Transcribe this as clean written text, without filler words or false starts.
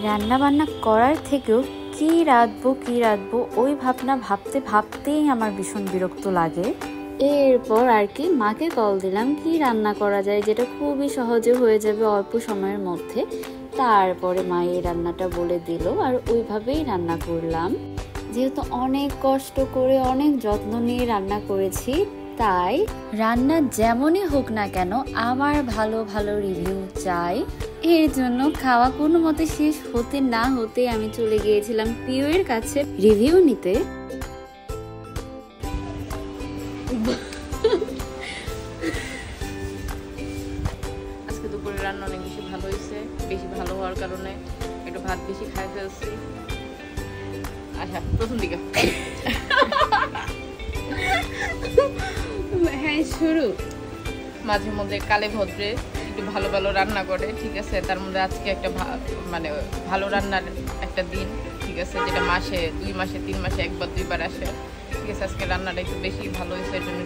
রান্না বান্না করার থেকেও কি রাঁধবো ওই ভাবনা ভাবতে ভাবতেই আমার ভীষণ বিরক্ত লাগে। এরপর আর কি মাকে কল দিলাম কি রান্না করা যায় যেটা খুবই সহজে হয়ে যাবে অল্প সময়ের মধ্যে। তারপরে মা এই রান্নাটা বলে দিল আর ওইভাবেই রান্না করলাম। যেহেতু অনেক কষ্ট করে অনেক যত্ন নিয়ে রান্না করেছি, তাই রান্না যেমনই হোক না কেন আমার ভালো ভালো রিভিউ চাই। এর জন্য খাওয়া কোনো মতে শেষ হতে না হতে আমি চলে গিয়েছিলাম পিওর কাছে রিভিউ নিতে। আজকে দুপুরে রান্না অনেক বেশি ভালো হয়েছে। বেশি ভালো হওয়ার কারণে একটু ভাত বেশি খাই ফেলছি। আচ্ছা, প্রথম দিকে হ্যাঁ শুরু। মাঝে মধ্যে কালে ভদ্রে একটু ভালো ভালো রান্না করে, ঠিক আছে। তার মধ্যে আজকে একটা মানে ভালো রান্নার একটা দিন, ঠিক আছে, যেটা মাসে 2 মাসে 3 মাসে একবার 2বার আসে, ঠিক আছে। আজকে রান্নাটা একটু বেশি ভালো হয়েছে, এর জন্য